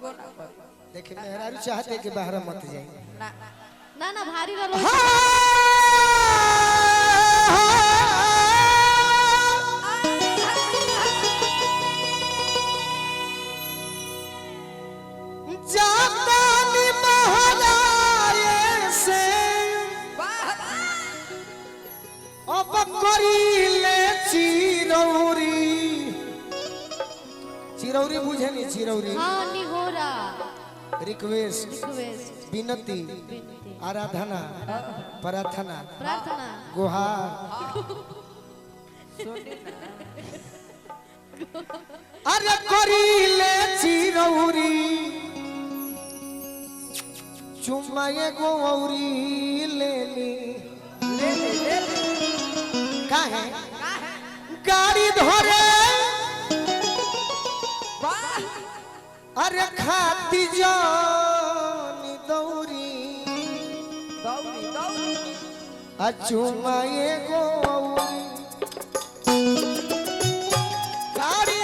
देखिए मेहरारू चाहते कि बाहर मत जाए ना ना भारी वाला जातानी महाराये से अब करीले चिरौरी चिरौरी बुझे नहीं चिरौरी हाँ नहीं हो रहा रिक्वेस्ट रिक्वेस्ट विनती आराधना प्रार्थना प्रार्थना गुहार अरे करीले चिरौरी चुम्माए गौरी लेली काहे गाड़ी धरे अरे खाती जानी दौरी चुम्माए गौरी गाड़ी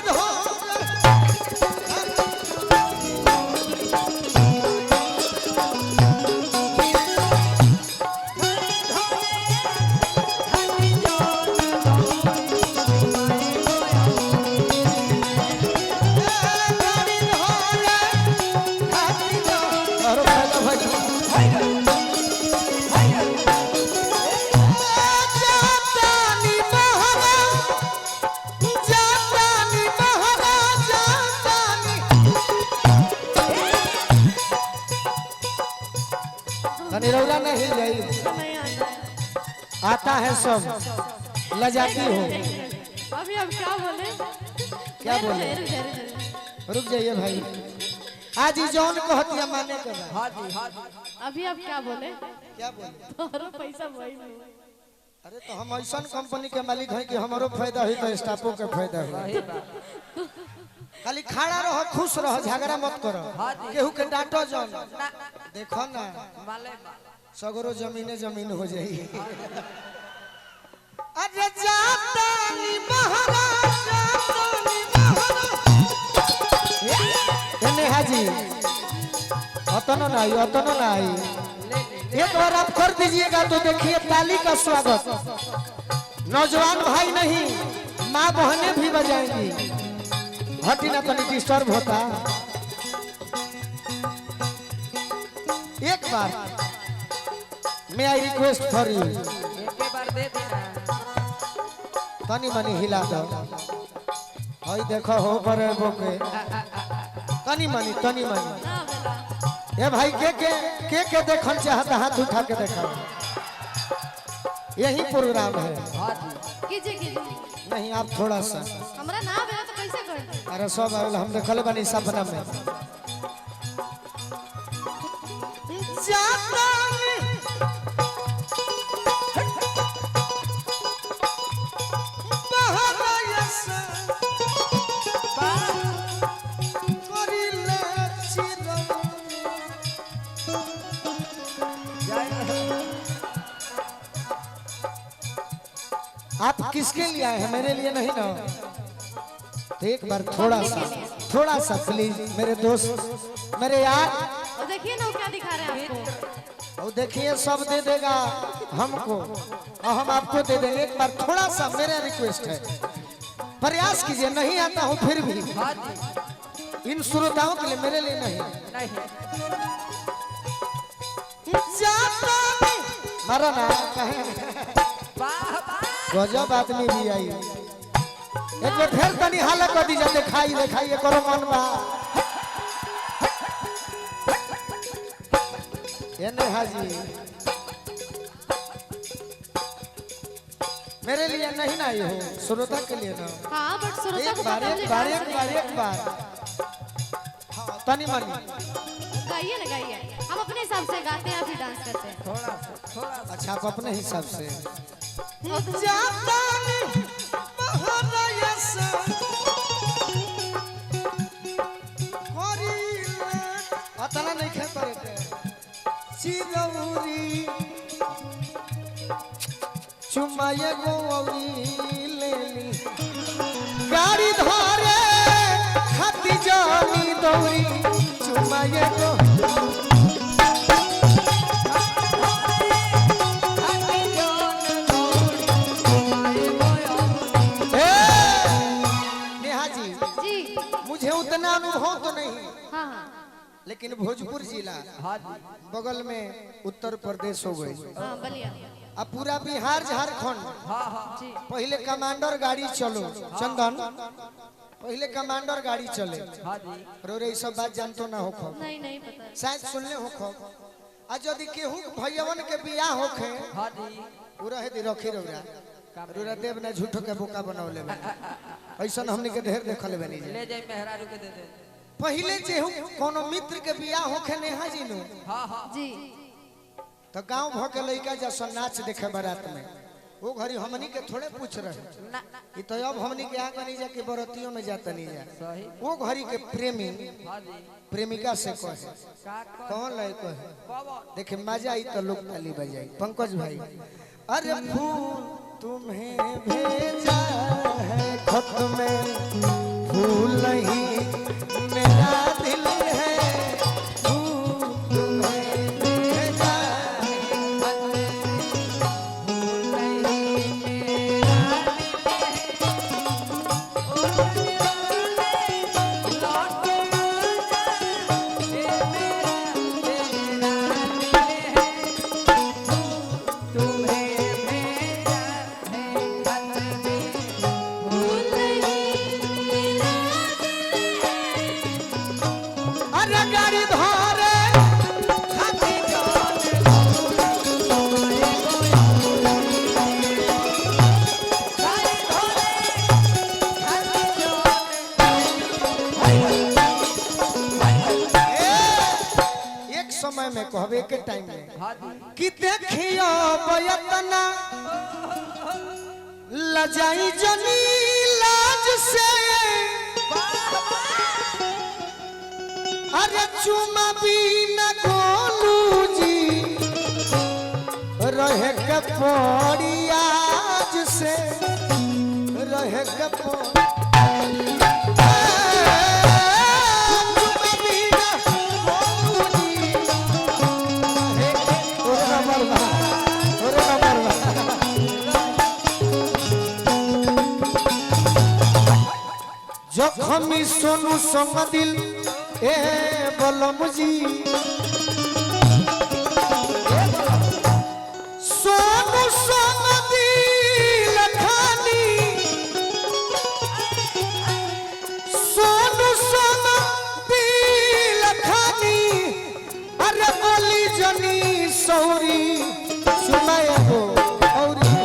निरौला नहीं जाई आता है सब लजाती हो अभी अब क्या बोले क्या बोले रुक जाइए भाई आज ही जौन कहतिया माने के बा अभी अब क्या बोले क्या पैसा वही अरे तो हम ऐसा कंपनी के मालिक हैं कि हमारो फायदा हुई तो स्टाफों के फायदा हुई खाली खड़ा रहो खुश रहो झगड़ा मत करो केहू के डांटो जन देखो ना सगरो जमीने जमीन हो जाई अरे जातानी महाराजा जातानी हाजी अतनो नहीं एक बार आप कर दीजिएगा तो देखिए ताली का स्वागत नौजवान भाई नहीं माँ बहनें भी बजाएंगी हटी ना तो डिस्टर्ब होता एक बार मैं आई रिक्वेस्ट फॉर यू एक बार दे देना तनी मनी हिला दो हई देखो हो पर बोके तनी मनी ए भाई के देखल चाहता हाथ उठा के देखा यही प्रोग्राम है कीजिए नहीं आप थोड़ा सा हमरा नाम है तो कैसे कर अरे सब हम देखल बनी सपना में आप किसके लिए आए हैं मेरे लिए नहीं ना तो एक बार थोड़ा सा प्लीज मेरे दोस्त मेरे यार और देखिए ना वो क्या दिखा रहे हैं आपको और देखिए सब दे देगा हमको और हम आपको दे देंगे एक बार थोड़ा सा मेरा रिक्वेस्ट है प्रयास कीजिए नहीं आता हूँ फिर भी इन श्रोताओं के लिए मेरे लिए नहीं मारा ना कहे गजब आदमी भी आई एक बार फिर तनी हाला कर दी जाते खाई करो मन बा ये नहीं हाजी मेरे लिए नहीं ना ये हो श्रोता के लिए ना हाँ बट श्रोता एक बार हाँ तनी मनी गाइए ना गाइए हम अपने हिसाब से गाते हैं फिर डांस करते हैं थोड़ा अच्छा आप अपने हिसाब से अतना नहीं खेल पड़े चिरौरी चुमाए गौरी लेली गाड़ी धरे खाती जानी दौरी चुमाए गो नेहा जी जी मुझे उतना अनुभव तो नहीं, हाँ हाँ लेकिन भोजपुर जिला हाँ जी बगल में उत्तर प्रदेश हो गई, हाँ बलिया अब पूरा बिहार झारखंड हाँ हाँ जी पहले कमांडर गाड़ी चलो चंदन, पहले कमांडर गाड़ी चले हाँ जी रो रे सब बात जानतो ना हो खो नहीं नहीं पता है। शायद सुनले हो खो आज यदि केहू भैयवन के बियाह होखे हाँ जी पूरा है दी रखी रौरा रुरा देव ने झूठो के बोका बनौले बा ऐसा हमनी के ढेर देखल बनी ले जाए मेहरारू के दे दे पहले जेहू कोनो मित्र के बियाह होखे नेहा जी नु हाँ हाँ जी तो गांव भ के लइका जैसा नाच देखे बारात में वो घड़ी हमनी के थोड़े पूछ रहे ना कि तो अब हमनी के आगे नहीं जा के बरतियों में जाता नहीं जा सही वो घड़ी के प्रेमी हाँ जी प्रेमिका से कहे का कौन लय कहे बाबा देखे मजा आई तो लोग ताली बजाई पंकज भाई अरे फूल तुम्हें भेजा है खत में फूल नहीं मेरा दिल है फूल तुम्हें भेजा है खत में फूल नहीं मेरा अरे गाड़ी धारे खाती जान एक समय में कहबे के टाइम में हाँ जी कि देखियो बयतना लजाई जनी लाज से अरे चुमा बिना गोलू जी रहे के पड़ी आज से रहे के पड़ी चुमा बिना गोलू जी रहे के- ओरे नंबर बा, ओरे नंबर बा। जखमी सोनू संग दिल ए बलम जी सोनू संग दिल खानी सोनू संग दिल खानी अरे बोली जनी सौरी सुनाए हो औरी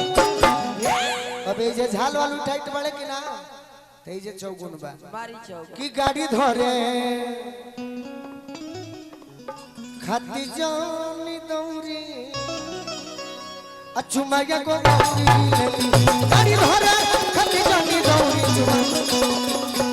अबे जे झाल वालू टाइट बड़े कि ना ते जे चौगुन बा मारी चौक की गाड़ी धरे खाती जानी दौरी अचुमाया को दौरी लेली गाड़ी धरे खाती जानी दौरी चुमा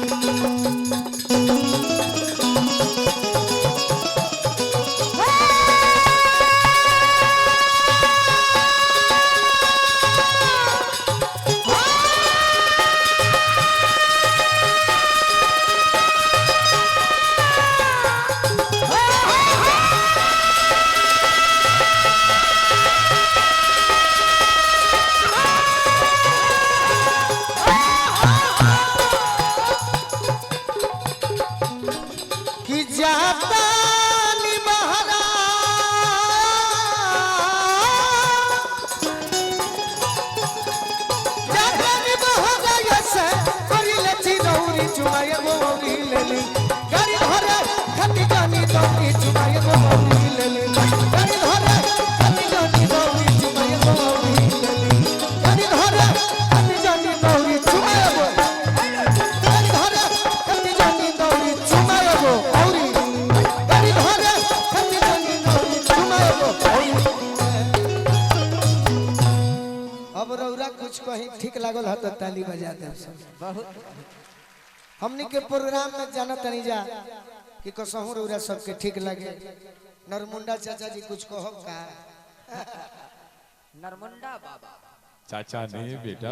कि जाता नी महाराज जाता नी महाराज से करी लची दौरी चुमाए गोरी लेली गाड़ी धरे खाती जानी दौरी चुमाए गोरी लेली गाड़ी धरे खाती जानी दौरी चुमाए गोरी लेली गाड़ी धरे खाती जानी दौरी चुमाए गाड़ी धरे खाती जानी दौरी चुमाए गोरी गाड़ी धरे खाती जानी दौरी चुमाए गोरी अब रौरा कुछ कहीं ठीक लागल है तो ताली बजा दे सब बहुत हमनी के प्रोग्राम में जाना तनी जा कि कसहू रौरा सबके ठीक लगे नरमुंडा चाचा जी कुछ कहो का नरमुंडा बाबा चाचा ने बेटा